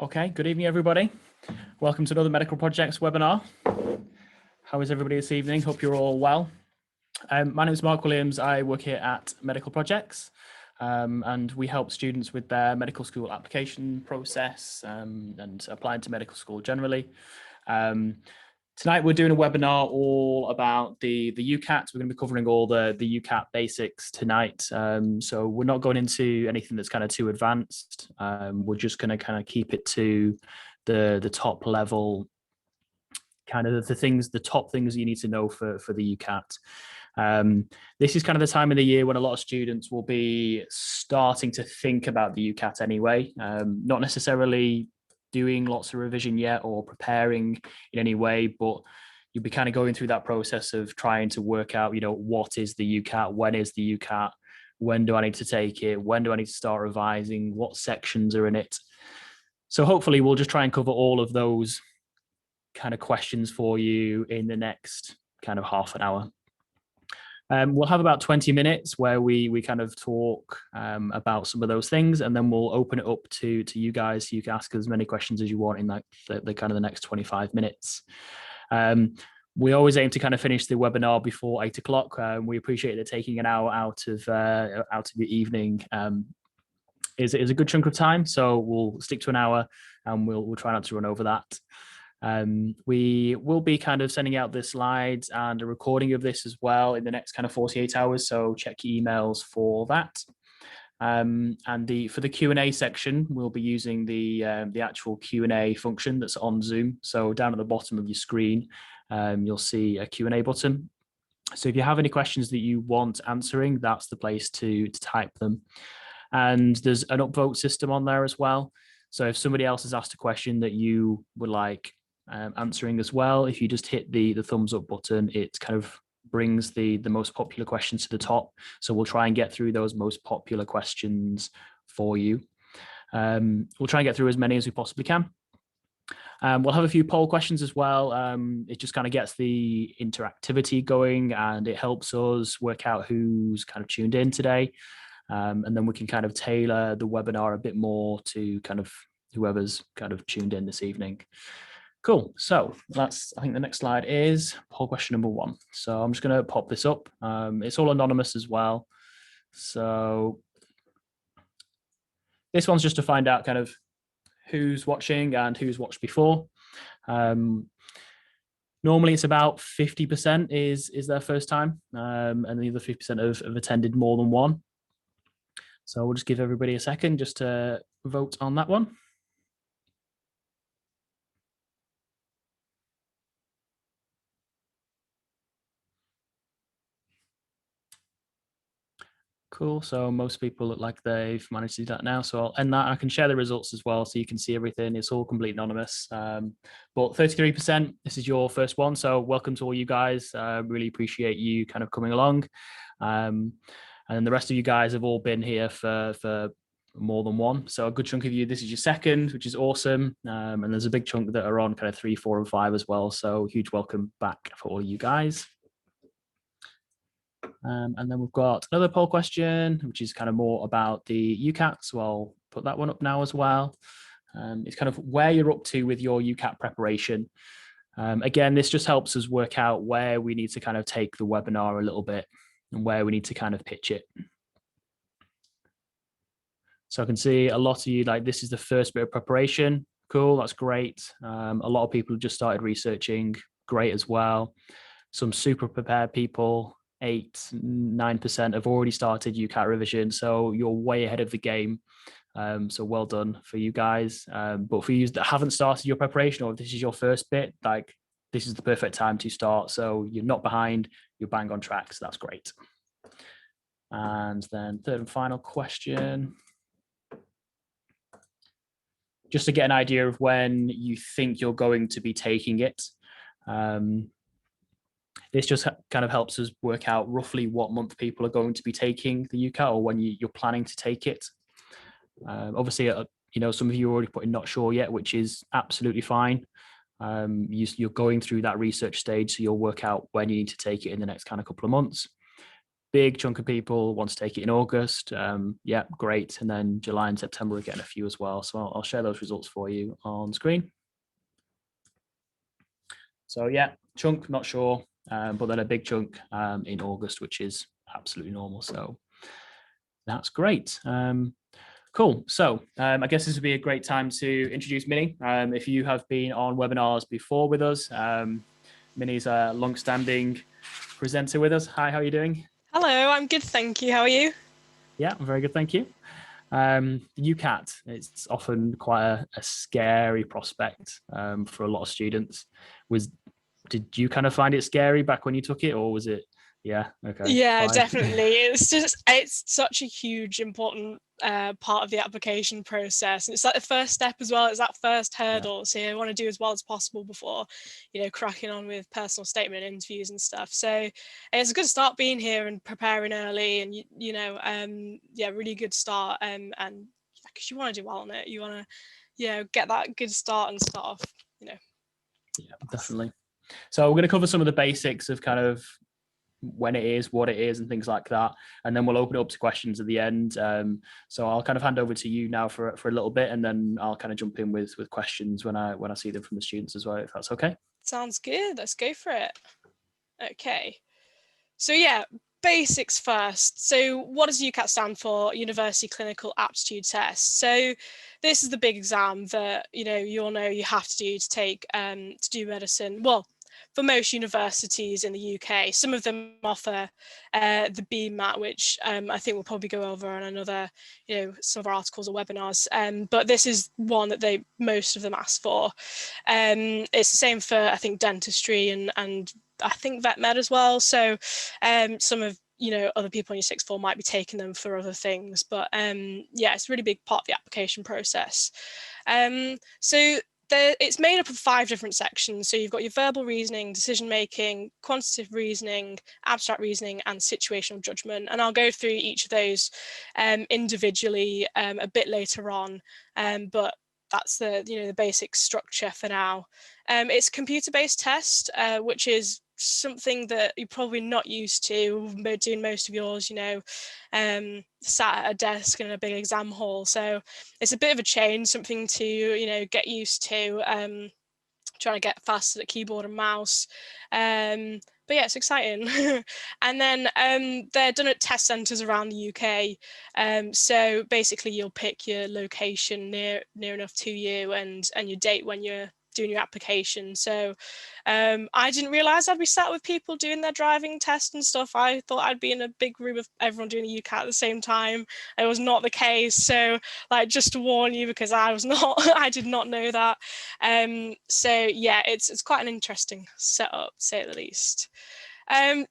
Okay, good evening, everybody. Welcome to another Medical Projects webinar. How is everybody this evening? Hope you're all well. My name is Mark Williams. I work here at Medical Projects, and we help students with their medical school application process and applying to medical school generally. Tonight we're doing a webinar all about the UCAT. We're going to be covering all the UCAT basics tonight. So we're not going into anything that's kind of too advanced. We're just going to kind of keep it to the top level, kind of the top things you need to know for the UCAT. This is kind of the time of the year when a lot of students will be starting to think about the UCAT anyway, not necessarily doing lots of revision yet or preparing in any way, but you'll be kind of going through that process of trying to work out, what is the UCAT, when is the UCAT, when do I need to take it, when do I need to start revising, what sections are in it. So hopefully we'll just try and cover all of those kind of questions for you in the next kind of half an hour. We'll have about 20 minutes where we kind of talk about some of those things, and then we'll open it up to you guys so you can ask as many questions as you want in the kind of the next 25 minutes. We always aim to kind of finish the webinar before 8 o'clock. We appreciate that taking an hour out of the evening is a good chunk of time, so we'll stick to an hour and we'll try not to run over that. We will be kind of sending out the slides and a recording of this as well in the next kind of 48 hours. So check your emails for that. And for the Q&A section, we'll be using the actual Q&A function that's on Zoom. So down at the bottom of your screen, you'll see a Q&A button. So if you have any questions that you want answering, that's the place to type them. And there's an upvote system on there as well. So if somebody else has asked a question that you would like answering as well, if you just hit the thumbs up button, it kind of brings the most popular questions to the top. So we'll try and get through those most popular questions for you. We'll try and get through as many as we possibly can. We'll have a few poll questions as well. It just kind of gets the interactivity going and it helps us work out who's kind of tuned in today. And then we can kind of tailor the webinar a bit more to kind of whoever's kind of tuned in this evening. Cool. So I think the next slide is poll question number 1. So I'm just going to pop this up. It's all anonymous as well. So this one's just to find out kind of who's watching and who's watched before. Normally it's about 50% is their first time, and the other 50% have attended more than one. So we'll just give everybody a second just to vote on that one. Cool. So most people look like they've managed to do that now. So I'll end that. I can share the results as well so you can see everything. It's all completely anonymous. But 33%, this is your first one. So welcome to all you guys. Really appreciate you kind of coming along. And the rest of you guys have all been here for more than one. So a good chunk of you, this is your second, which is awesome. And there's a big chunk that are on kind of 3, 4, and 5 as well. So huge welcome back for all you guys. And then we've got another poll question, which is kind of more about the UCAT. So I'll put that one up now as well. It's kind of where you're up to with your UCAT preparation. Again, this just helps us work out where we need to kind of take the webinar a little bit and where we need to kind of pitch it. So I can see a lot of you, like this is the first bit of preparation. Cool, that's great. A lot of people have just started researching, great as well. Some super prepared people, 8, 9% have already started UCAT revision. So you're way ahead of the game. So well done for you guys. But for you that haven't started your preparation, or if this is your first bit, like this is the perfect time to start. So you're not behind, you're bang on track. So that's great. And then third and final question. Just to get an idea of when you think you're going to be taking it. This just kind of helps us work out roughly what month people are going to be taking the UCAT or when you're planning to take it. Obviously, some of you are already putting not sure yet, which is absolutely fine. You're going through that research stage, so you'll work out when you need to take it in the next kind of couple of months. big chunk of people want to take it in August. Yeah, great. And then July and September, we're getting a few as well. So I'll share those results for you on screen. So yeah, chunk, not sure, but then a big chunk in August, which is absolutely normal. So that's great. Cool. So I guess this would be a great time to introduce Minnie. If you have been on webinars before with us, Minnie's a long-standing presenter with us. Hi, how are you doing? Hello, I'm good, thank you. How are you? Yeah, I'm very good, thank you. UCAT, it's often quite a scary prospect for a lot of students. Did you kind of find it scary back when you took it, or was it? Yeah, okay, Yeah, fine. definitely. It's such a huge, important part of the application process. And it's like the first step as well. It's that first hurdle. Yeah. So you want to do as well as possible before, cracking on with personal statement interviews and stuff. So it's a good start being here and preparing early, and yeah, really good start. And because you want to do well on it, you want to, get that good start and start off, Yeah, definitely. So we're going to cover some of the basics of kind of when it is, what it is, and things like that, and then we'll open it up to questions at the end. So I'll kind of hand over to you now for a little bit, and then I'll kind of jump in with questions when I see them from the students as well, if that's okay. Sounds good. Let's go for it. Okay. So yeah, basics first. So what does UCAT stand for? University Clinical Aptitude Test. So this is the big exam that you all know you have to do to take to do medicine. Well, for most universities in the UK, some of them offer the BMAT, which I think we'll probably go over on another, some of our articles or webinars. But this is one that most of them ask for. It's the same for, I think, dentistry and I think vet med as well. So some of other people in your sixth form might be taking them for other things, but yeah, it's a really big part of the application process. So it's made up of 5 different sections. So you've got your verbal reasoning, decision making, quantitative reasoning, abstract reasoning, and situational judgment. And I'll go through each of those individually a bit later on, but that's the basic structure for now. It's a computer-based test, which is something that you're probably not used to doing most of yours, sat at a desk in a big exam hall. So it's a bit of a change, something to, get used to, trying to get faster at keyboard and mouse. But yeah, it's exciting. And then they're done at test centres around the UK. So basically you'll pick your location near enough to you and your date when you're doing your application. So I didn't realise I'd be sat with people doing their driving test and stuff. I thought I'd be in a big room of everyone doing a UCAT at the same time. It was not the case. So just to warn you, because I did not know that. So yeah, it's quite an interesting setup, to say the least.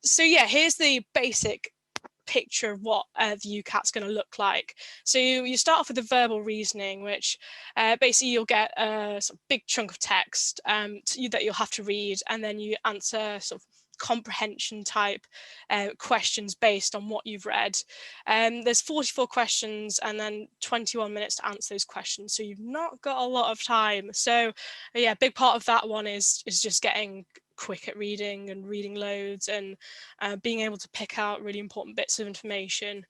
So yeah, here's the basic picture of what the UCAT's going to look like. So you start off with the verbal reasoning, which basically you'll get a sort of big chunk of text that you'll have to read, and then you answer sort of comprehension type questions based on what you've read. There's 44 questions and then 21 minutes to answer those questions, so you've not got a lot of time. So yeah, a big part of that one is just getting quick at reading and reading loads and being able to pick out really important bits of information.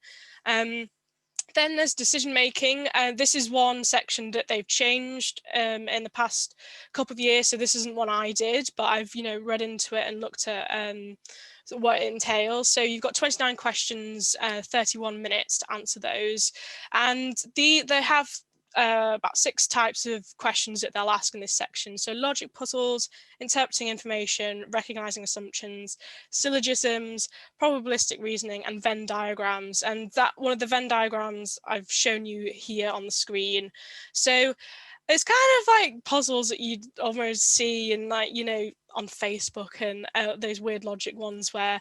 Then there's decision making. This is one section that they've changed in the past couple of years. So this isn't one I did, but I've read into it and looked at what it entails. So you've got 29 questions, 31 minutes to answer those, and they have about 6 types of questions that they'll ask in this section. So logic puzzles, interpreting information, recognizing assumptions, syllogisms, probabilistic reasoning, and Venn diagrams. And that one of the Venn diagrams I've shown you here on the screen. So it's kind of like puzzles that you'd almost see in on Facebook and those weird logic ones where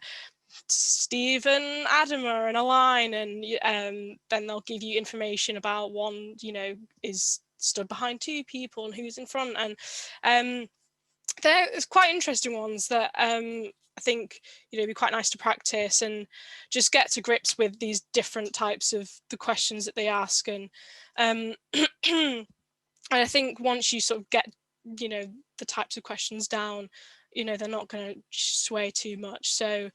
Steve and Adam are in a line, and then they'll give you information about one, is stood behind 2 people and who's in front. And there's quite interesting ones that I think be quite nice to practice and just get to grips with these different types of the questions that they ask. And and I think once you sort of get the types of questions down, you know, they're not going to sway too much. So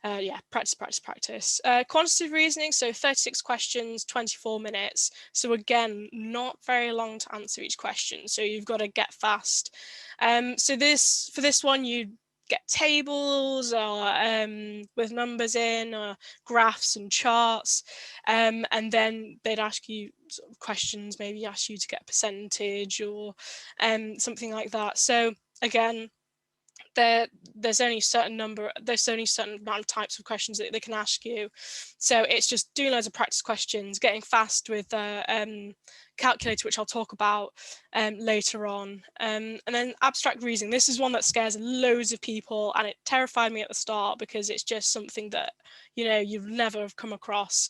yeah, practice, practice, practice. Quantitative reasoning, so 36 questions, 24 minutes. So again, not very long to answer each question. So you've got to get fast. So for this one, you get tables or with numbers in, or graphs and charts, and then they'd ask you sort of questions, maybe ask you to get a percentage or something like that. So again, there's only a certain amount of types of questions that they can ask you, so it's just doing loads of practice questions, getting fast with the calculator, which I'll talk about later on. And then abstract reasoning, this is one that scares loads of people, and it terrified me at the start because it's just something that, you know, you've never have come across.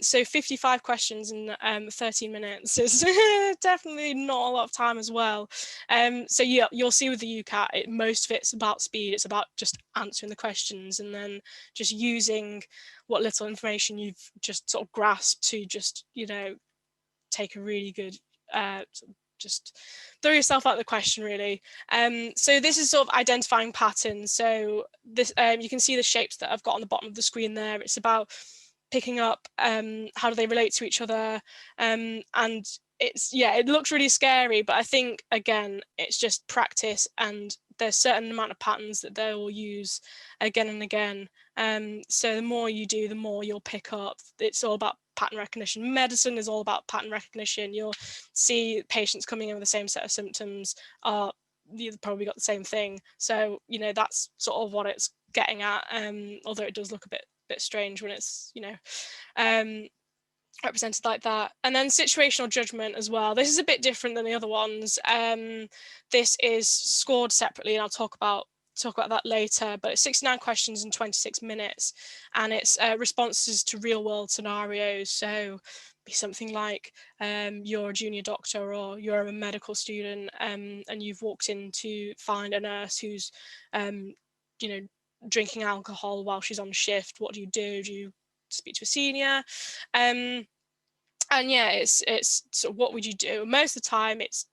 So 55 questions in 13 minutes is definitely not a lot of time as well. So yeah, you'll see with the UCAT, most of it's about speed. It's about just answering the questions and then just using what little information you've just sort of grasped to just, you know, take a really good just throw yourself out the question, really. So this is sort of identifying patterns. So this you can see the shapes that I've got on the bottom of the screen there. It's about picking up how do they relate to each other, and it's, yeah, it looks really scary, but I think again it's just practice, and there's certain amount of patterns that they will use again and again. So the more you do, the more you'll pick up. It's all about pattern recognition. Medicine is all about pattern recognition. You'll see patients coming in with the same set of symptoms, you've probably got the same thing. So, you know, that's sort of what it's getting at, although it does look a bit strange when it's, you know, represented like that. And then situational judgment as well. This is a bit different than the other ones. This is scored separately, and I'll talk about that later, but it's 69 questions in 26 minutes, and it's responses to real world scenarios. So be something like you're a junior doctor or you're a medical student, and you've walked in to find a nurse who's you know, drinking alcohol while she's on shift. What do you do? Do you speak to a senior? And yeah, it's sort of, what would you do? Most of the time it's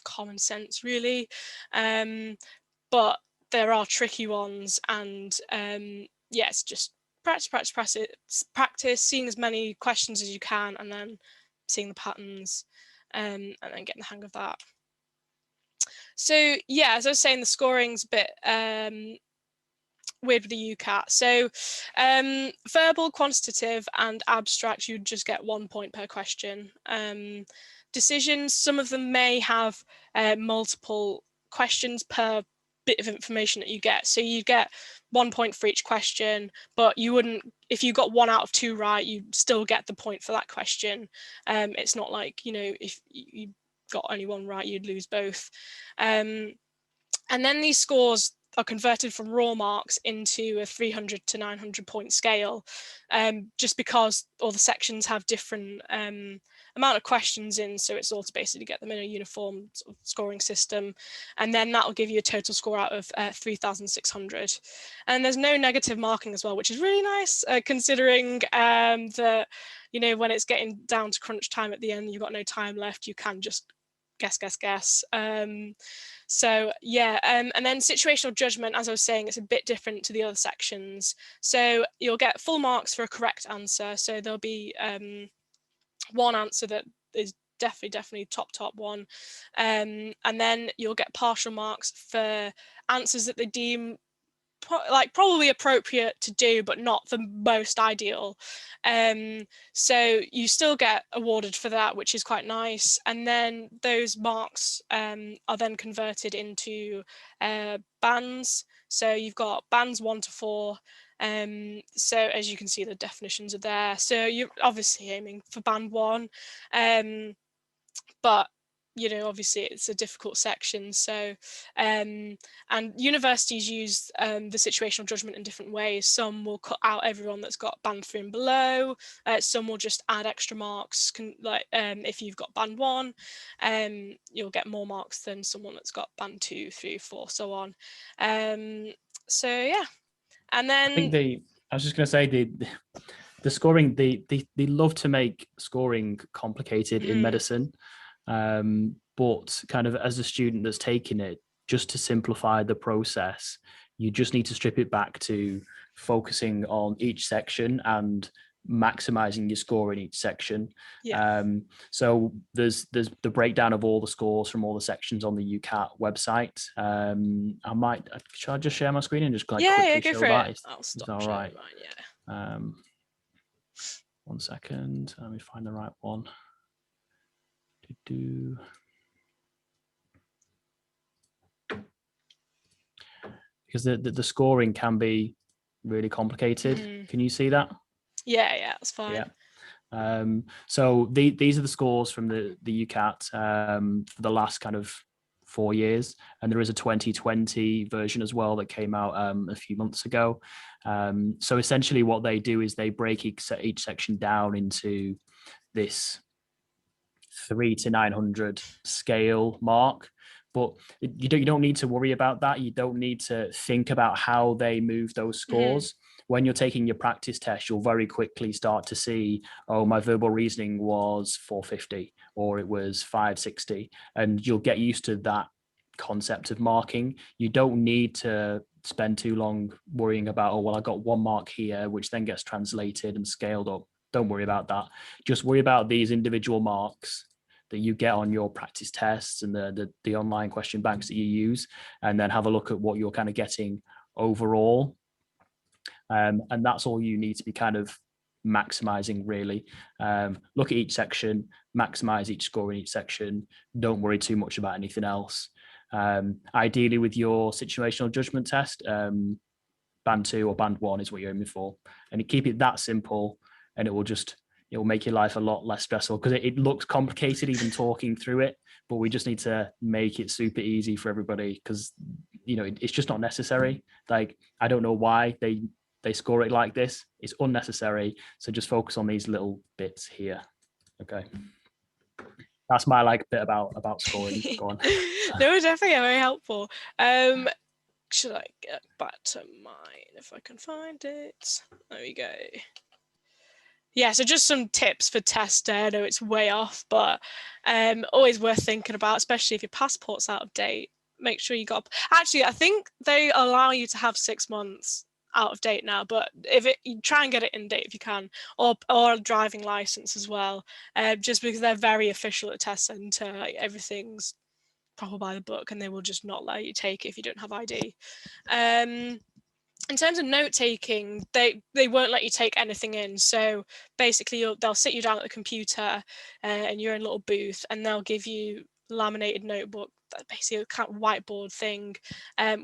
common sense, really, but there are tricky ones, and yeah, it's just practice, seeing as many questions as you can, and then seeing the patterns, and then getting the hang of that. So yeah, as I was saying, the scoring's a bit weird with the UCAT. So verbal, quantitative and abstract, you'd just get 1 point per question. Decisions, some of them may have multiple questions per bit of information that you get. So you get 1 point for each question, but you wouldn't, if you got 1 out of 2 right, you'd still get the point for that question. It's not like, you know, if you got only 1 right, you'd lose both. And then these scores are converted from raw marks into a 300 to 900 point scale, just because all the sections have different amount of questions in, so it's all to basically get them in a uniform sort of scoring system, and then that will give you a total score out of 3,600. And there's no negative marking as well, which is really nice, considering that, you know, when it's getting down to crunch time at the end, you've got no time left, you can just guess. So yeah, and then situational judgment, as I was saying, it's a bit different to the other sections. So you'll get full marks for a correct answer. So there'll be 1 answer that is definitely top one, and then you'll get partial marks for answers that they deem probably appropriate to do, but not the most ideal. So you still get awarded for that, which is quite nice. And then those marks are then converted into bands. So you've got bands 1 to 4. So as you can see, the definitions are there. So you're obviously aiming for band 1, but you know, obviously it's a difficult section. So and universities use the situational judgment in different ways. Some will cut out everyone that's got band 3 and below. Some will just add extra marks, if you've got band 1, you'll get more marks than someone that's got band 2, 3, 4, so on. So yeah, and then I think I was just going to say the scoring, they love to make scoring complicated in medicine, but kind of as a student that's taking it, just to simplify the process, you just need to strip it back to focusing on each section and maximizing your score in each section. Yeah. So there's the breakdown of all the scores from all the sections on the UCAT website. Should I just share my screen and just like quickly Go show for that? it. I'll Is stop that all sharing right? mine. Yeah. 1 second. Let me find the right one. Do-do. Because the scoring can be really complicated. Can you see that? Yeah, that's fine. Yeah. So these are the scores from the UCAT for the last kind of 4 years, and there is a 2020 version as well that came out a few months ago. So essentially what they do is they break each section down into this 3 to 900 scale mark. But you don't need to worry about that. You don't need to think about how they move those scores. When you're taking your practice test, you'll very quickly start to see, oh, my verbal reasoning was 450 or it was 560. And you'll get used to that concept of marking. You don't need to spend too long worrying about, oh, well, I got 1 mark here, which then gets translated and scaled up. Don't worry about that. Just worry about these individual marks that you get on your practice tests and the online question banks that you use, and then have a look at what you're kind of getting overall. And that's all you need to be kind of maximizing, really. Look at each section, maximize each score in each section. Don't worry too much about anything else. Ideally, with your situational judgment test, band 2 or band 1 is what you're aiming for, and you keep it that simple, and it will make your life a lot less stressful, because it looks complicated even talking through it, but we just need to make it super easy for everybody, because it's just not necessary. Like, I don't know why they score it like this. It's unnecessary. So just focus on these little bits here. Okay. That's my bit about scoring. Go on. No, definitely very helpful. Should I get back to mine if I can find it? There we go. Yeah, so just some tips for test day. I know it's way off, but always worth thinking about, especially if your passport's out of date. Make sure you got. Actually, I think they allow you to have 6 months out of date now, but you try and get it in date if you can, or a driving license as well, just because they're very official at test centre. Like, everything's proper by the book, and they will just not let you take it if you don't have ID. In terms of note taking, they won't let you take anything in. So basically, they'll sit you down at the computer, and you're in a little booth, and they'll give you laminated notebook, basically a kind of whiteboard thing,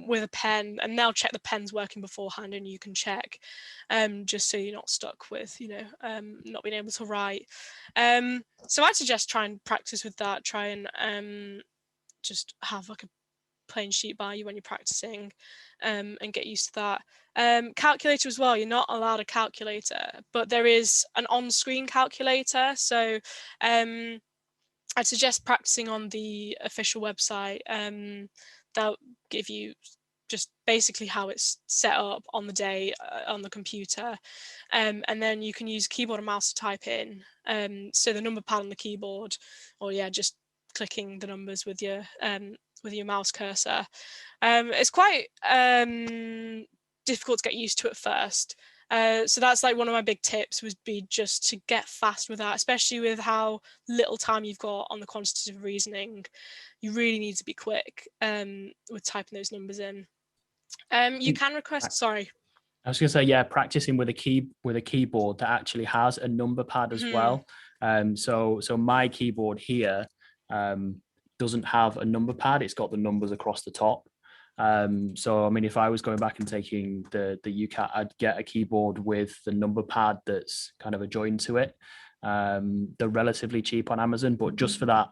with a pen, and they'll check the pen's working beforehand, and you can check, just so you're not stuck with not being able to write. So I'd suggest try and practice with that. Try and just have like a plain sheet by you when you're practicing, and get used to that. Calculator as well, you're not allowed a calculator, but there is an on-screen calculator. So I'd suggest practicing on the official website. They'll give you just basically how it's set up on the day on the computer, and then you can use keyboard and mouse to type in. So the number pad on the keyboard, or just clicking the numbers with your mouse cursor. It's quite difficult to get used to at first. So that's one of my big tips, would be just to get fast with that, especially with how little time you've got on the quantitative reasoning. You really need to be quick with typing those numbers in. You can request, sorry. I was going to say, yeah, practicing with a keyboard that actually has a number pad as well. So my keyboard here doesn't have a number pad. It's got the numbers across the top. So I mean, if I was going back and taking the UCAT, I'd get a keyboard with the number pad that's kind of adjoined to it. They're relatively cheap on Amazon, but just for that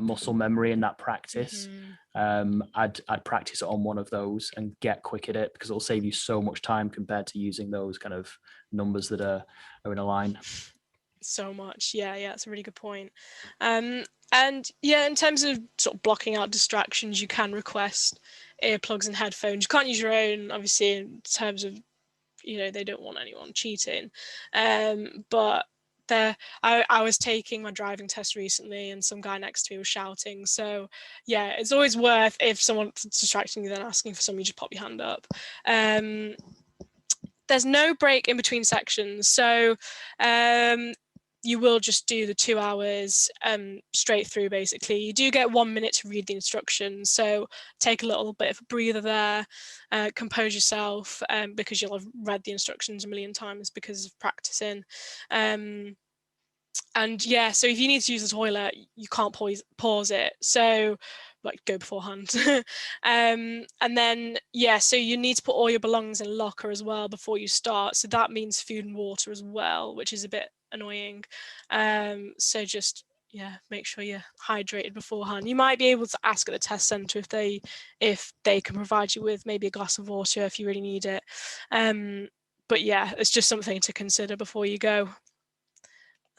muscle memory and that practice, I'd practice it on one of those and get quick at it, because it'll save you so much time compared to using those kind of numbers that are in a line. So much. Yeah, it's a really good point. And yeah, in terms of sort of blocking out distractions, you can request earplugs and headphones. You can't use your own, obviously, in terms of they don't want anyone cheating, but I was taking my driving test recently and some guy next to me was shouting. So yeah, it's always worth, if someone's distracting you then asking for something, you just pop your hand up. There's no break in between sections. So you will just do the 2 hours straight through, basically. You do get 1 minute to read the instructions. So take a little bit of a breather there, compose yourself, because you'll have read the instructions a million times because of practicing. And yeah, so if you need to use the toilet, you can't pause it. So like go beforehand. And then, yeah, so you need to put all your belongings in a locker as well before you start. So that means food and water as well, which is a bit annoying. So just, yeah, make sure you're hydrated beforehand. You might be able to ask at the test centre if they can provide you with maybe a glass of water if you really need it. But yeah, it's just something to consider before you go.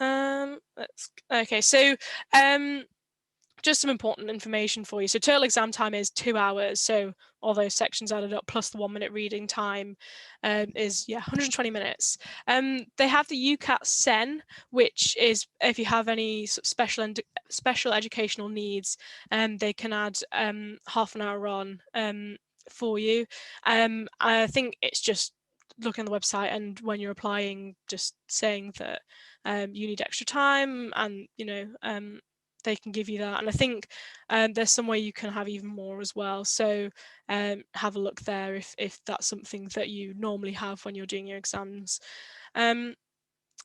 Okay, so just some important information for you. So total exam time is 2 hours. So all those sections added up plus the 1 minute reading time is 120 minutes. They have the UCAT SEN, which is if you have any sort of special educational needs, they can add half an hour on for you. I think it's just look on the website and when you're applying, just saying that you need extra time, and they can give you that. And I think there's some way you can have even more as well. So have a look there if that's something that you normally have when you're doing your exams.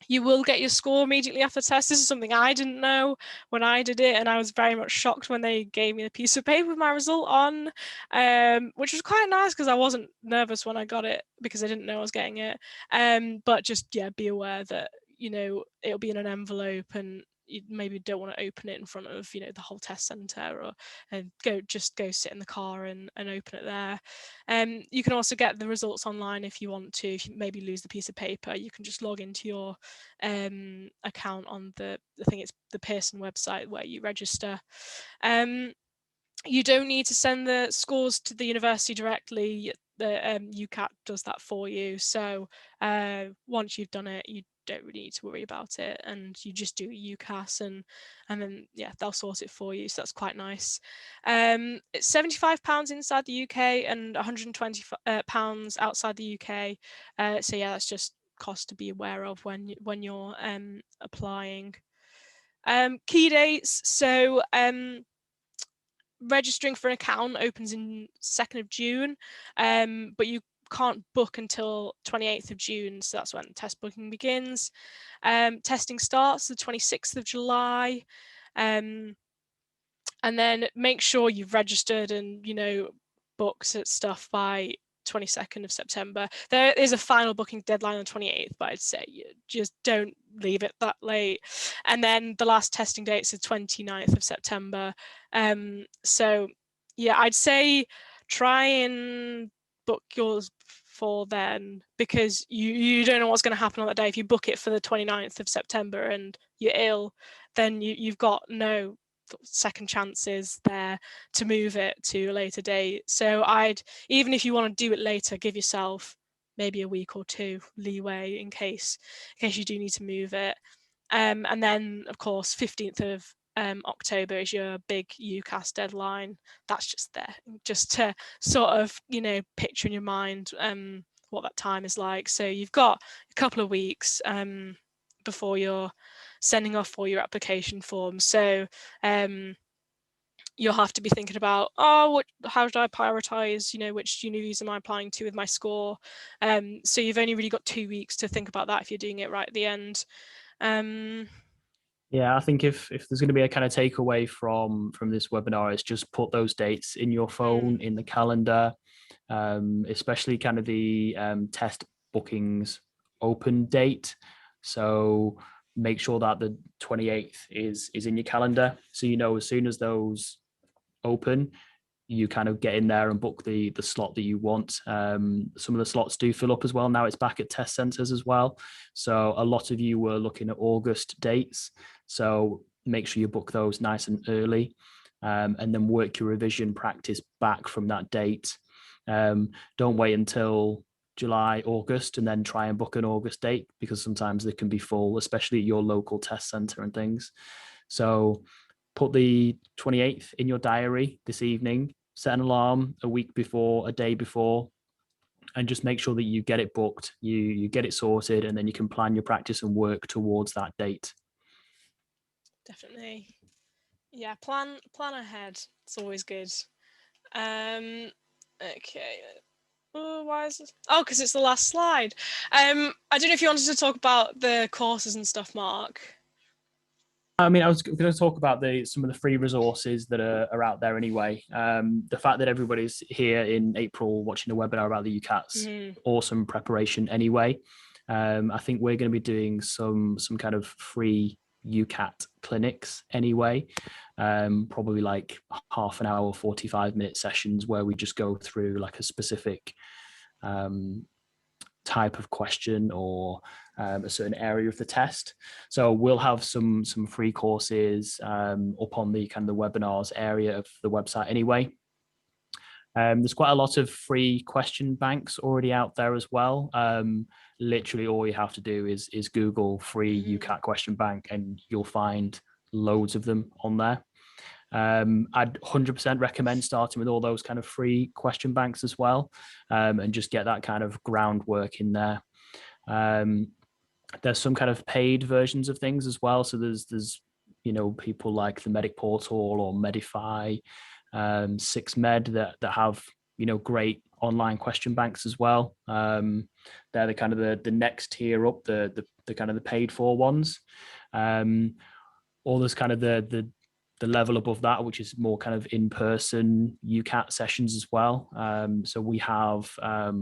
You will get your score immediately after the test. This is something I didn't know when I did it, and I was very much shocked when they gave me a piece of paper with my result on, which was quite nice because I wasn't nervous when I got it because I didn't know I was getting it. But just, yeah, be aware that, it'll be in an envelope and you maybe don't want to open it in front of, the whole test centre, or go sit in the car and open it there. You can also get the results online if you want to. If you maybe lose the piece of paper, you can just log into your account on I think it's the Pearson website where you register. You don't need to send the scores to the university directly. The UCAT does that for you. So once you've done it, you don't really need to worry about it, and you just do UCAS and then they'll sort it for you. So that's quite nice. It's £75 inside the UK and £120 outside the UK. So yeah, that's just cost to be aware of when you're applying. Key dates. So registering for an account opens in 2nd of June, but you can't book until 28th of June, so that's when test booking begins. Testing starts the 26th of July, and then make sure you've registered and booked stuff by 22nd of September. There is a final booking deadline on 28th, but I'd say you just don't leave it that late. And then the last testing date is the 29th of September. So yeah, I'd say try and book yours for then, because you don't know what's going to happen on that day. If you book it for the 29th of September and you're ill, then you've got no second chances there to move it to a later date. So even if you want to do it later, give yourself maybe a week or two leeway in case you do need to move it. And then of course 15th of October is your big UCAS deadline. That's just there just to sort of picture in your mind what that time is like. So you've got a couple of weeks before you're sending off all your application forms. So you'll have to be thinking about, how do I prioritize, which unis am I applying to with my score? So you've only really got 2 weeks to think about that if you're doing it right at the end. Yeah, I think if there's going to be a kind of takeaway from this webinar, is just put those dates in your phone, in the calendar, especially kind of the test bookings open date. So make sure that the 28th is in your calendar. So, as soon as those open, you kind of get in there and book the slot that you want. Some of the slots do fill up as well. Now it's back at test centres as well. So a lot of you were looking at August dates. So make sure you book those nice and early, and then work your revision practice back from that date. Don't wait until July, August, and then try and book an August date, because sometimes they can be full, especially at your local test center and things. So put the 28th in your diary this evening, set an alarm a week before, a day before, and just make sure that you get it booked, you get it sorted, and then you can plan your practice and work towards that date. Definitely. Yeah, plan ahead. It's always good. Okay. Oh, why is this? Oh, because it's the last slide. I don't know if you wanted to talk about the courses and stuff, Mark. I mean, I was going to talk about some of the free resources that are out there anyway. The fact that everybody's here in April watching a webinar about the UCATs, awesome preparation anyway. I think we're going to be doing some kind of free UCAT clinics anyway, probably like half an hour, 45-minute sessions where we just go through like a specific type of question or a certain area of the test. So we'll have some free courses up on the kind of the webinars area of the website anyway. There's quite a lot of free question banks already out there as well. Literally all you have to do is Google free UCAT question bank and you'll find loads of them on there. I'd 100% recommend starting with all those kind of free question banks as well, and just get that kind of groundwork in there. There's some kind of paid versions of things as well. So there's people like the Medic Portal or Medify, 6Med that have great online question banks as well. They're the kind of the next tier up, the kind of the paid for ones. Or there's kind of the level above that, which is more kind of in-person UCAT sessions as well. So we have a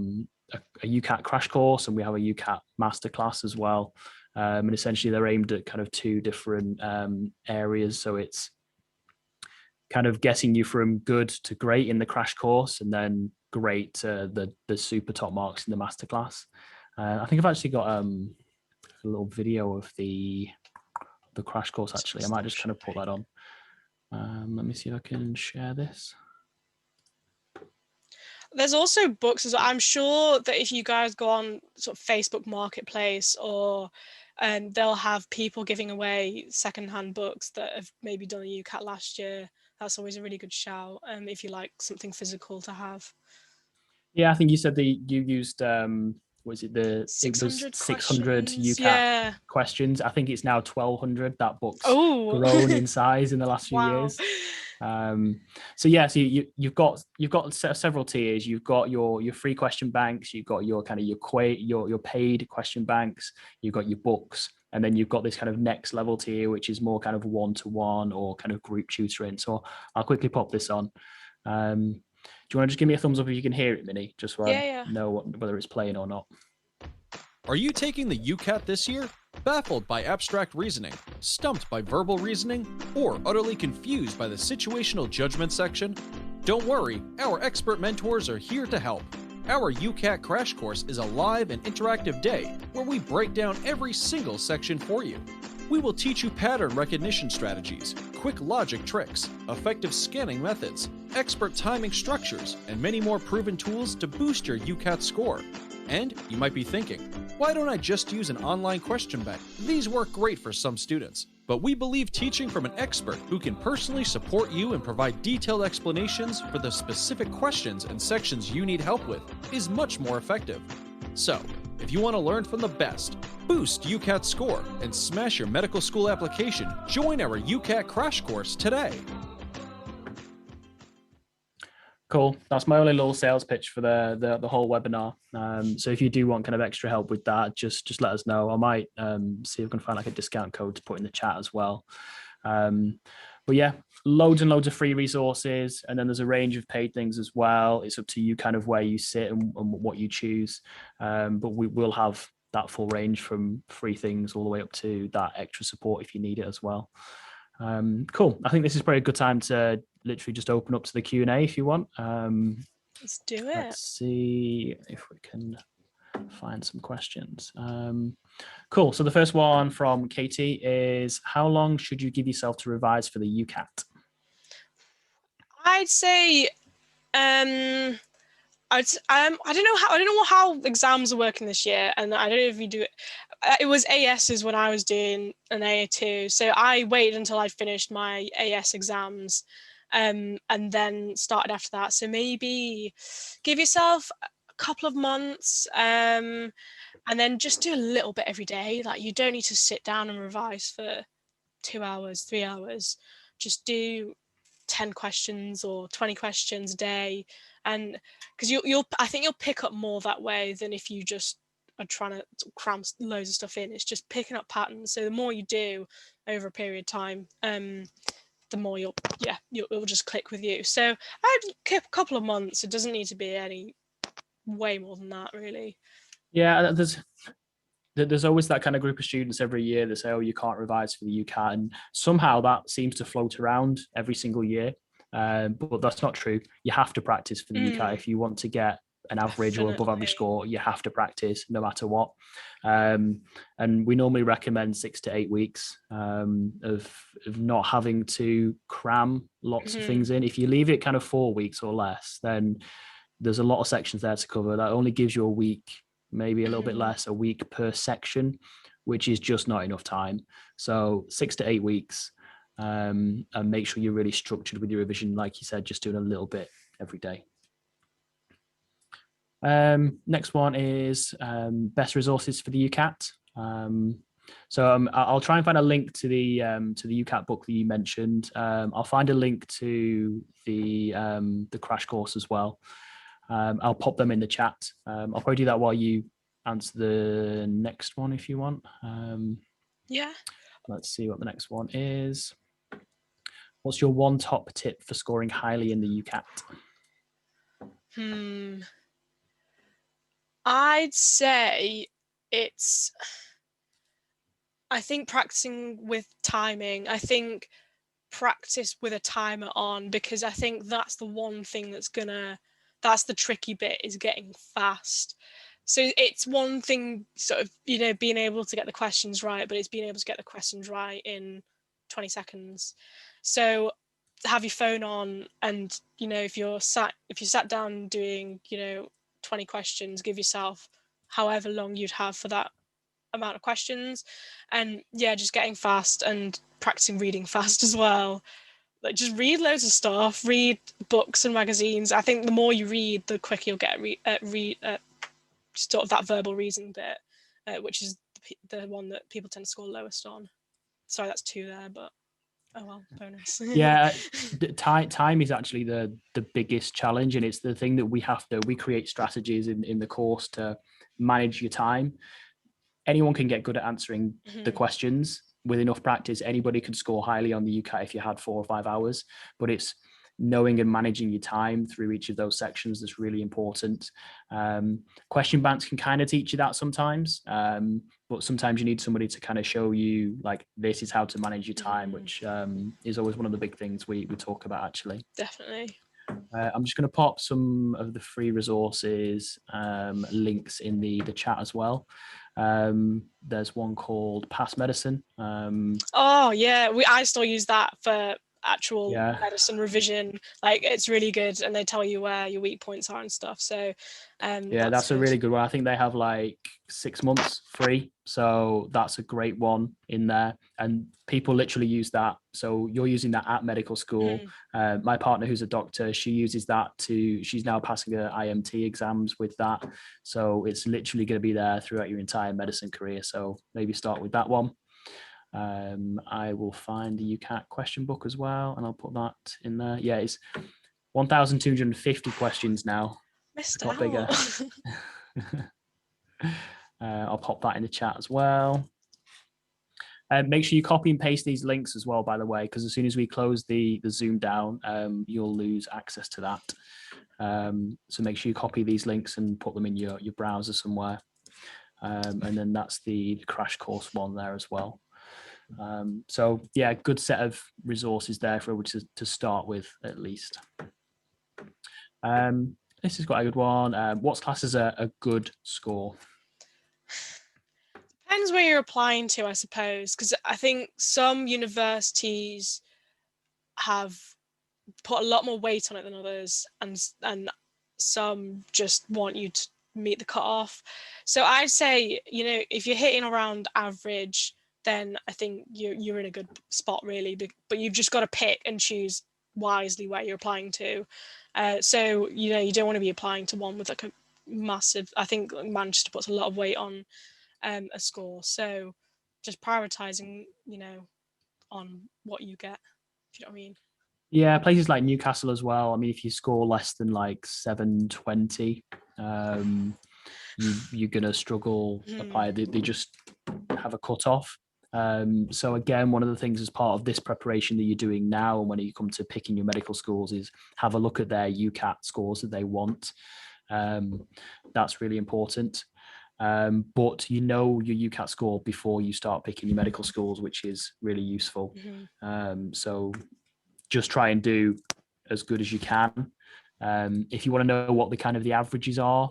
UCAT crash course and we have a UCAT masterclass as well. And essentially they're aimed at kind of two different areas. So it's kind of getting you from good to great in the crash course and then great to the super top marks in the masterclass. I think I've actually got a little video of the crash course actually. I might just kind of put that on. Let me see if I can share this. There's also books as well. I'm sure that if you guys go on sort of Facebook Marketplace or they'll have people giving away secondhand books that have maybe done a UCAT last year. That's always a really good shout if you like something physical to have. Yeah, I think you said you used was it the 600 600 questions? UCAT questions. I think it's now 1,200. That book's Oh, grown in size in the last few wow. years. So yeah, so you've got several tiers. You've got your free question banks. You've got your kind of your paid question banks. You've got your books, and then you've got this kind of next level tier, which is more kind of one-to-one or kind of group tutoring. So I'll quickly pop this on. Do you want to just give me a thumbs up if you can hear it, Minnie? Just so I know whether it's playing or not. Are you taking the UCAT this year? Baffled by abstract reasoning, stumped by verbal reasoning, or utterly confused by the situational judgment section? Don't worry, our expert mentors are here to help. Our UCAT Crash Course is a live and interactive day where we break down every single section for you. We will teach you pattern recognition strategies, quick logic tricks, effective scanning methods, expert timing structures, and many more proven tools to boost your UCAT score. And you might be thinking, why don't I just use an online question bank? These work great for some students, but we believe teaching from an expert who can personally support you and provide detailed explanations for the specific questions and sections you need help with is much more effective. So, if you want to learn from the best, boost UCAT score, and smash your medical school application, join our UCAT Crash Course today. Cool. That's my only little sales pitch for the whole webinar. So if you do want kind of extra help with that, just let us know. I might see if I can find like a discount code to put in the chat as well. But yeah, loads and loads of free resources. And then there's a range of paid things as well. It's up to you kind of where you sit and what you choose. But we will have that full range from free things all the way up to that extra support if you need it as well. Cool. I think this is probably a good time to literally just open up to the Q&A if you want. Let's do it. Let's see if we can find some questions. Cool. So the first one from Katie is, how long should you give yourself to revise for the UCAT? I'd say I don't know how exams are working this year, and I don't know if you do it. It was ASs when I was doing an AA2, so I waited until I'd finished my AS exams, and then started after that. So maybe give yourself a couple of months, and then just do a little bit every day. Like, you don't need to sit down and revise for 2 hours, 3 hours. Just do 10 questions or 20 questions a day, and because I think you'll pick up more that way than if you just are trying to cram loads of stuff in. It's just picking up patterns. So the more you do over a period of time, the more it'll just click with you. So I'd keep a couple of months. It doesn't need to be any way more than that, really. Yeah, there's always that kind of group of students every year that say, oh, you can't revise for the UCAT, and somehow that seems to float around every single year, but that's not true. You have to practice for the UCAT if you want to get an average or above average score. You have to practice no matter what, and we normally recommend 6 to 8 weeks of not having to cram lots of things in. If you leave it kind of 4 weeks or less, then there's a lot of sections there to cover. That only gives you a week, maybe a little bit less, a week per section, which is just not enough time. So 6 to 8 weeks, and make sure you're really structured with your revision. Like you said, just doing a little bit every day. Next one is best resources for the UCAT. So I'll try and find a link to the UCAT book that you mentioned. I'll find a link to the crash course as well. I'll pop them in the chat. I'll probably do that while you answer the next one if you want. Yeah. Let's see what the next one is. What's your one top tip for scoring highly in the UCAT? I'd say I think practicing with timing. I think practice with a timer on, because I think that's the one thing that's the tricky bit, is getting fast. So it's one thing sort of, being able to get the questions right, but it's being able to get the questions right in 20 seconds. So have your phone on, and if you sat down doing 20 questions, give yourself however long you'd have for that amount of questions, and just getting fast and practicing reading fast as well. Like, just read loads of stuff, read books and magazines. I think the more you read, the quicker you'll get sort of that verbal reasoning bit, which is the one that people tend to score lowest on. Sorry, that's 2 there, but oh well, bonus. Yeah, time is actually the biggest challenge, and it's the thing that we create strategies in the course to manage your time. Anyone can get good at answering the questions with enough practice. Anybody can score highly on the UCAT if you had 4 or 5 hours, but it's knowing and managing your time through each of those sections that's really important. Question banks can kind of teach you that sometimes, but sometimes you need somebody to kind of show you, like, this is how to manage your time, which is always one of the big things we talk about, actually. Definitely. I'm just going to pop some of the free resources links in the chat as well. There's one called Past Medicine. Oh yeah, I still use that for actual medicine revision. Like, it's really good, and they tell you where your weak points are and stuff. So that's a really good one. I think they have like 6 months free, so that's a great one in there, and people literally use that. So you're using that at medical school. My partner, who's a doctor, she uses that she's now passing her IMT exams with that, so it's literally going to be there throughout your entire medicine career. So maybe start with that one. I will find the UCAT question book as well, and I'll put that in there. Yeah, it's 1,250 questions now. Missed Got out. bigger. I'll pop that in the chat as well. Make sure you copy and paste these links as well, by the way, because as soon as we close the Zoom down, you'll lose access to that. So make sure you copy these links and put them in your browser somewhere. And then that's the crash course one there as well. So yeah, good set of resources there for everyone to start with, at least. This is quite a good one. What's classed as a good score? Depends where you're applying to, I suppose, because I think some universities have put a lot more weight on it than others, and some just want you to meet the cutoff. So I'd say, you know, if you're hitting around average, then I think you're in a good spot really, but you've just got to pick and choose wisely where you're applying to. So, you know, you don't want to be applying to one with like a massive, I think Manchester puts a lot of weight on a score. So just prioritizing, you know, on what you get, if you know what I mean. Yeah, places like Newcastle as well. I mean, if you score less than like 720, you're gonna struggle apply. They just have a cutoff. So again, one of the things as part of this preparation that you're doing now, and when you come to picking your medical schools, is have a look at their UCAT scores that they want. That's really important. But you know your UCAT score before you start picking your medical schools, which is really useful. So just try and do as good as you can. If you want to know what the averages are,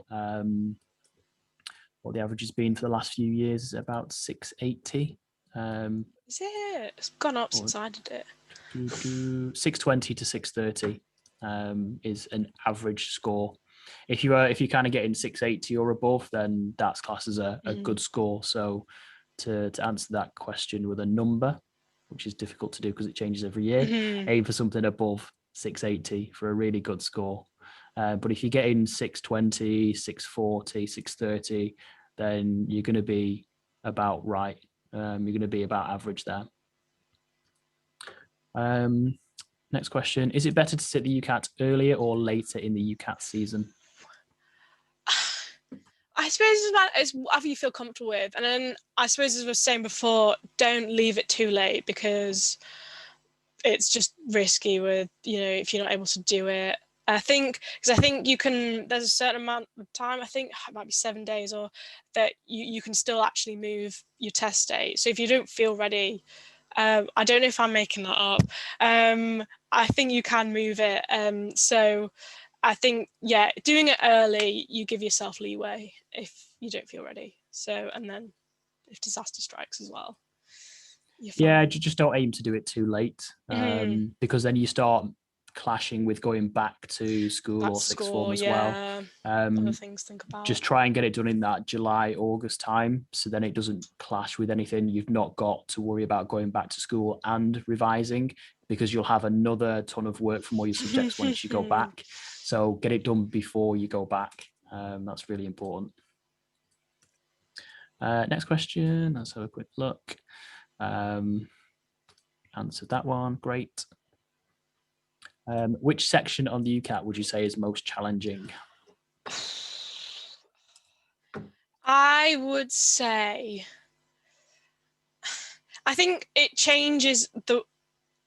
what the average has been for the last few years is about 680. Is it? It's gone up since I did it. 620 to 630 is an average score. If you're kind of getting 680 or above, then that's classed as a good score. So to answer that question with a number, which is difficult to do because it changes every year, aim for something above 680 for a really good score. But if you're getting 620, 640, 630, then you're going to be about right. You're going to be about average there. Next question. Is it better to sit the UCAT earlier or later in the UCAT season? I suppose it's whatever you feel comfortable with. And then I suppose, as I was saying before, don't leave it too late, because it's just risky with, you know, if you're not able to do it. I think you can, there's a certain amount of time, I think it might be 7 days, or that you can still actually move your test date. So if you don't feel ready, I don't know if I'm making that up. I think you can move it. So I think, yeah, doing it early, you give yourself leeway if you don't feel ready. So, and then if disaster strikes as well. Yeah, just don't aim to do it too late, because then you start clashing with going back to school or sixth form as well. Other things to think about. Just try and get it done in that July, August time, so then it doesn't clash with anything. You've not got to worry about going back to school and revising, because you'll have another ton of work from all your subjects once you go back. So get it done before you go back. That's really important. Next question. Let's have a quick look. Answered that one. Great. Which section on the UCAT would you say is most challenging? I would say, I think it changes.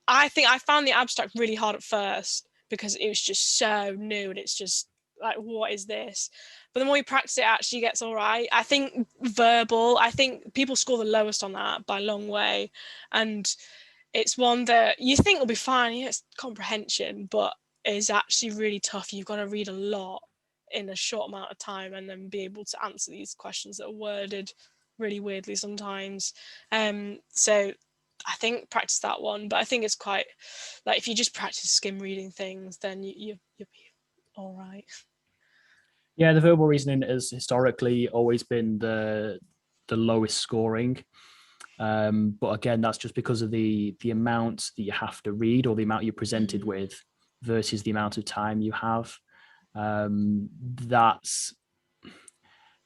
I think I found the abstract really hard at first because it was just so new, and it's just like, what is this? But the more you practice, it actually gets all right. I think verbal, I think people score the lowest on that by a long way. And it's one that you think will be fine. Yeah, it's comprehension, but it's actually really tough. You've got to read a lot in a short amount of time and then be able to answer these questions that are worded really weirdly sometimes. So I think practice that one, but I think it's quite, like, if you just practice skim reading things, then you'll be all right. Yeah, the verbal reasoning has historically always been the lowest scoring. But again, that's just because of the amount that you have to read, or the amount you're presented with versus the amount of time you have.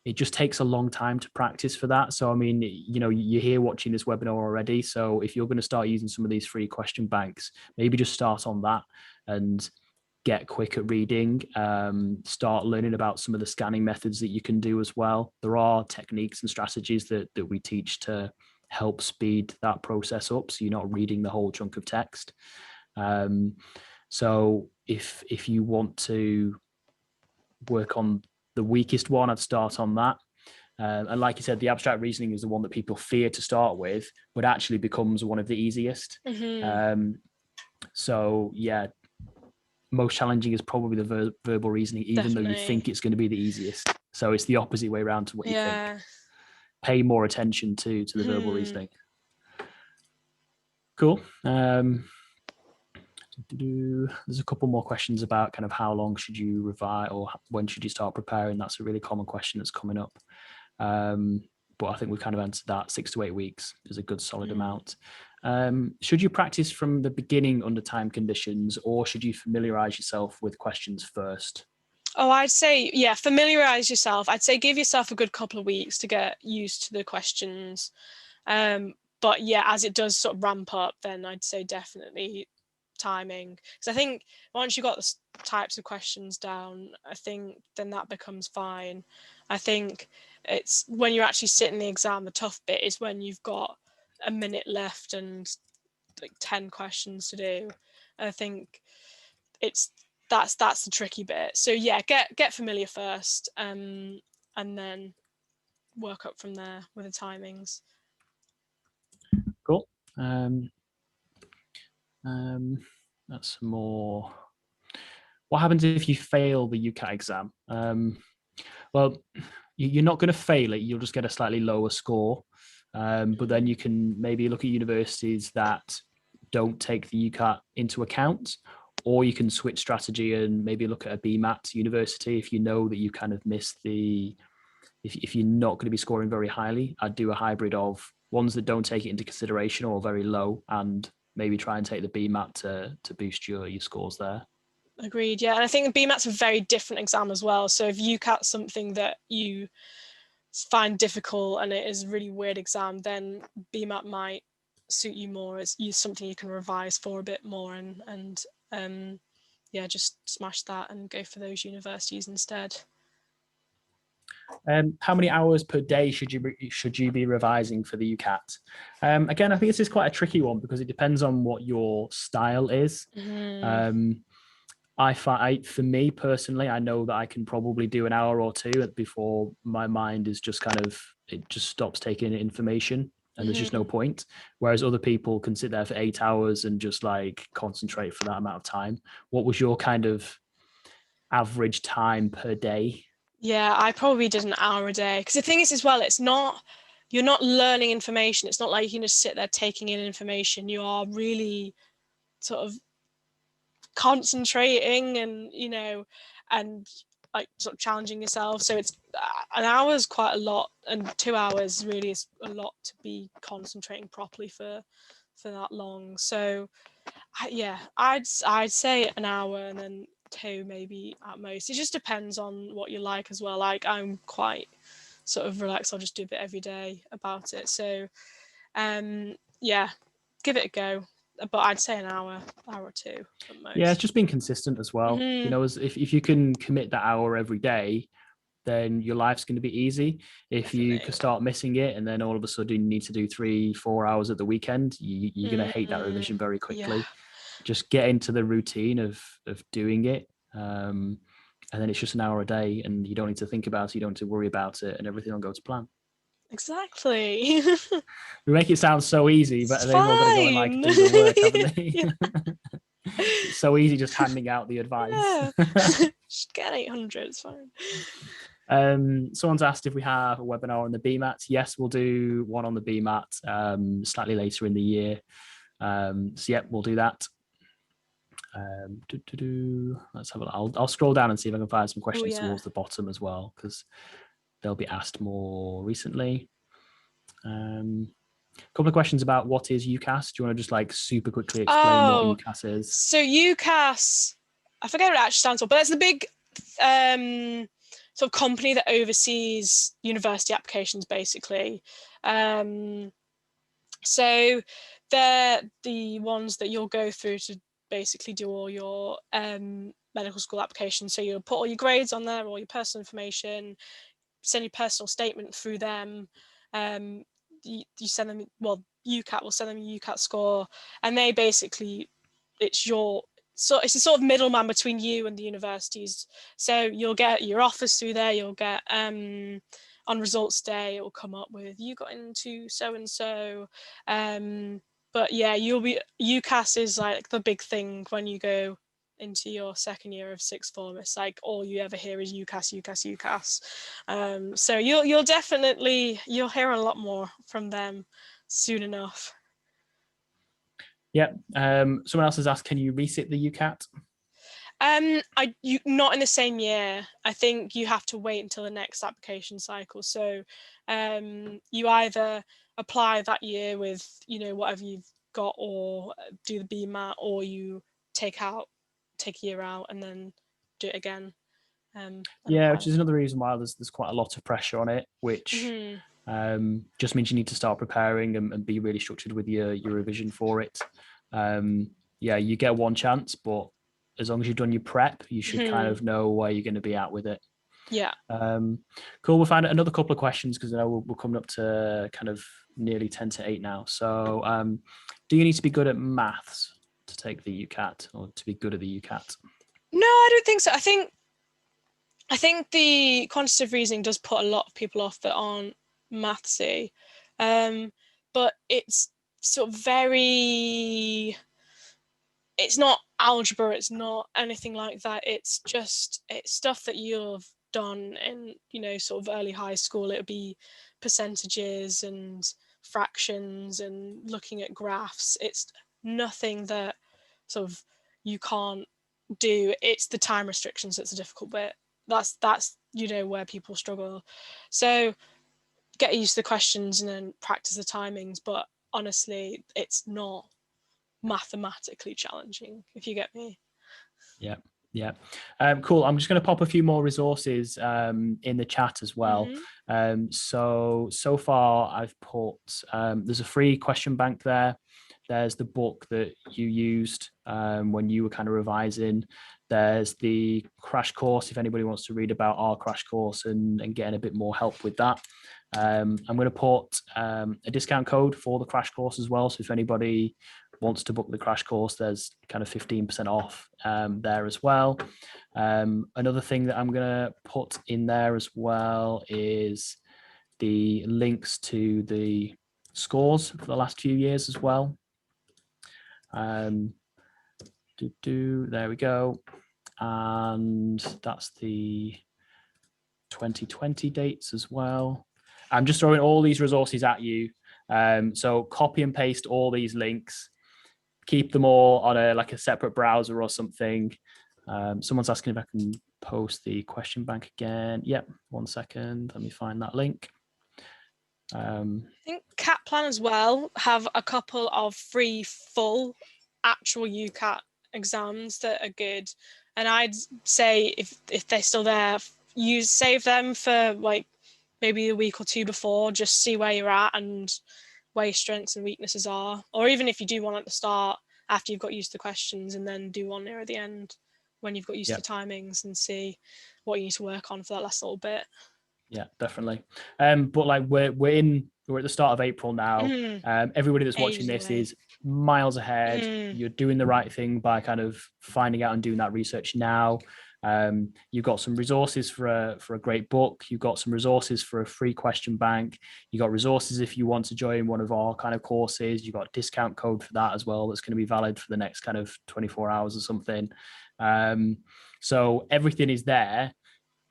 It just takes a long time to practice for that. So, I mean, you know, you're here watching this webinar already. So if you're going to start using some of these free question banks, maybe just start on that and get quick at reading. Start learning about some of the scanning methods that you can do as well. There are techniques and strategies that we teach to help speed that process up, so you're not reading the whole chunk of text. So if you want to work on the weakest one, I'd start on that. And like you said, the abstract reasoning is the one that people fear to start with, but actually becomes one of the easiest. So yeah, most challenging is probably the verbal reasoning, even though you think it's going to be the easiest. So it's the opposite way around to what you think. Pay more attention to the verbal reasoning. Cool. There's a couple more questions about kind of how long should you revise or when should you start preparing. That's a really common question that's coming up. But I think we've kind of answered that. 6 to 8 weeks is a good solid amount. Should you practice from the beginning under time conditions, or should you familiarize yourself with questions first? Oh, I'd say, yeah, familiarize yourself. I'd say give yourself a good couple of weeks to get used to the questions. But yeah, as it does sort of ramp up, then I'd say definitely timing. Because I think once you've got the types of questions down, I think then that becomes fine. I think it's when you're actually sitting the exam, the tough bit is when you've got a minute left and like 10 questions to do. I think that's the tricky bit. So yeah, get familiar first, and then work up from there with the timings. Cool. That's more. What happens if you fail the UCAT exam? Well, you're not going to fail it. You'll just get a slightly lower score. But then you can maybe look at universities that don't take the UCAT into account, or you can switch strategy and maybe look at a BMAT university if you know that you kind of missed the. If you're not going to be scoring very highly, I'd do a hybrid of ones that don't take it into consideration or very low, and maybe try and take the BMAT to boost your scores there. Agreed. Yeah, and I think the BMAT's a very different exam as well. So if UCAT's something that you find difficult and it is a really weird exam, then BMAT might suit you more as something you can revise for a bit more, and yeah, just smash that and go for those universities instead. How many hours per day should you be revising for the UCAT? Again, I think this is quite a tricky one because it depends on what your style is. For me personally, I know that I can probably do an hour or two before my mind is just it just stops taking in information and there's just no point. Whereas other people can sit there for 8 hours and just like concentrate for that amount of time. What was your kind of average time per day? Yeah, I probably did an hour a day, because the thing is as well, you're not learning information. It's not like you can just sit there taking in information. You are really sort of concentrating and and like sort of challenging yourself. So it's an hour is quite a lot, and 2 hours really is a lot to be concentrating properly for that long. So yeah, I'd say an hour and then 2 maybe at most. It just depends on what you like as well. Like I'm quite sort of relaxed. I'll just do a bit every day about it. So yeah, give it a go. But I'd say an hour or 2 at most. Yeah, it's just being consistent as well. You know, if you can commit that hour every day, then your life's going to be easy. If you start missing it and then all of a sudden you need to do 3-4 hours at the weekend, you're going to hate that revision very quickly. Yeah. Just get into the routine of doing it. And then it's just an hour a day and you don't need to think about it. You don't need to worry about it and everything will go to plan. Exactly. We make it sound so easy, but they've all got to go and like do the work, haven't they? It's so easy just handing out the advice. Yeah. Just get 800, it's fine. Someone's asked if we have a webinar on the BMAT. Yes, we'll do one on the BMAT slightly later in the year. So yeah, we'll do that. Let's have a look. I'll scroll down and see if I can find some questions towards the bottom as well, because they'll be asked more recently. Couple of questions about what is UCAS. Do you want to just like super quickly explain what UCAS is? So UCAS, I forget what it actually stands for, but it's the big sort of company that oversees university applications, basically. So they're the ones that you'll go through to basically do all your medical school applications. So you'll put all your grades on there, all your personal information, send your personal statement through them. You send them, well, UCAT will send them a UCAT score, and they basically, it's a sort of middleman between you and the universities. So you'll get your offers through there, you'll get on results day, it will come up with you got into so and so. But yeah, UCAS is like the big thing when you go into your second year of sixth form. It's like all you ever hear is UCAS, UCAS, UCAS. So you'll hear a lot more from them soon enough. Yep. Someone else has asked, can you resit the UCAT? Not in the same year. I think you have to wait until the next application cycle. So you either apply that year with, whatever you've got, or do the BMAT, or you take a year out and then do it again. Yeah, which is another reason why there's quite a lot of pressure on it, which just means you need to start preparing and be really structured with your revision for it. Yeah, you get one chance, but as long as you've done your prep, you should kind of know where you're going to be at with it. Yeah. Cool. We'll find another couple of questions because I know we're coming up to kind of nearly 10 to 8 now. So do you need to be good at maths to take the UCAT, or to be good at the UCAT? No, I don't think so. I think the quantitative reasoning does put a lot of people off that aren't mathsy, but it's sort of it's not algebra, it's not anything like that. It's stuff that you've done in, sort of early high school. It would be percentages and fractions and looking at graphs. It's nothing that sort of you can't do. It's the time restrictions that's a difficult bit. That's where people struggle. So get used to the questions and then practice the timings, but honestly, it's not mathematically challenging, if you get me. Yeah. Cool. I'm just going to pop a few more resources in the chat as well. So far I've put there's a free question bank there. There's the book that you used when you were kind of revising. There's the crash course if anybody wants to read about our crash course and getting a bit more help with that. I'm going to put a discount code for the crash course as well. So if anybody wants to book the crash course, there's kind of 15% off there as well. Another thing that I'm going to put in there as well is the links to the scores for the last few years as well. There we go. And that's the 2020 dates as well. I'm just throwing all these resources at you. So copy and paste all these links. Keep them all on a separate browser or something. Someone's asking if I can post the question bank again. Yep, 1 second. Let me find that link. I think Kaplan as well have a couple of free full actual UCAT exams that are good. And I'd say if they're still there, save them for like maybe a week or two before, just see where you're at and where your strengths and weaknesses are. Or even if you do one at the start, after you've got used to the questions, and then do one near at the end when you've got used to the timings, and see what you need to work on for that last little bit. Yeah, definitely. But like we're at the start of April now. Everybody that's watching this is miles ahead. You're doing the right thing by kind of finding out and doing that research now. You've got some resources for a great book. You've got some resources for a free question bank. You've got resources if you want to join one of our kind of courses. You've got a discount code for that as well. That's going to be valid for the next kind of 24 hours or something. So everything is there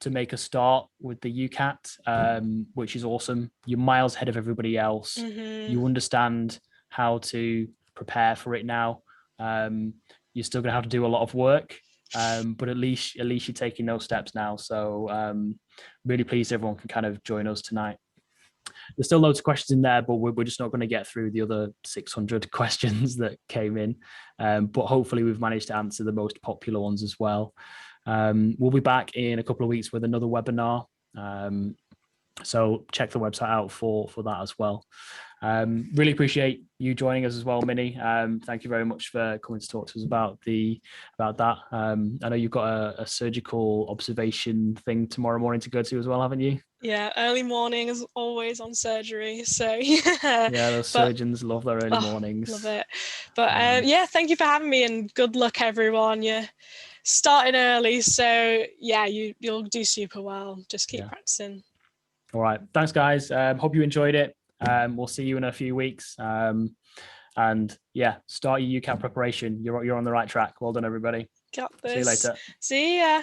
to make a start with the UCAT, which is awesome. You're miles ahead of everybody else. You understand how to prepare for it now. You're still going to have to do a lot of work, but at least you're taking those steps now. So really pleased everyone can kind of join us tonight. There's still loads of questions in there, but we're just not going to get through the other 600 questions that came in. But hopefully we've managed to answer the most popular ones as well. We'll be back in a couple of weeks with another webinar. So check the website out for that as well. Really appreciate you joining us as well, Minnie. Thank you very much for coming to talk to us about that. I know you've got a surgical observation thing tomorrow morning to go to as well, haven't you? Yeah, early morning is always on surgery. So yeah, those surgeons love their early mornings. Love it. But yeah, thank you for having me, and good luck, everyone. You're starting early, so yeah, you'll do super well. Just keep practicing. All right, thanks, guys. Hope you enjoyed it. We'll see you in a few weeks. And yeah, start your UCAT preparation. You're on the right track. Well done, everybody. Got this. See you later. See ya.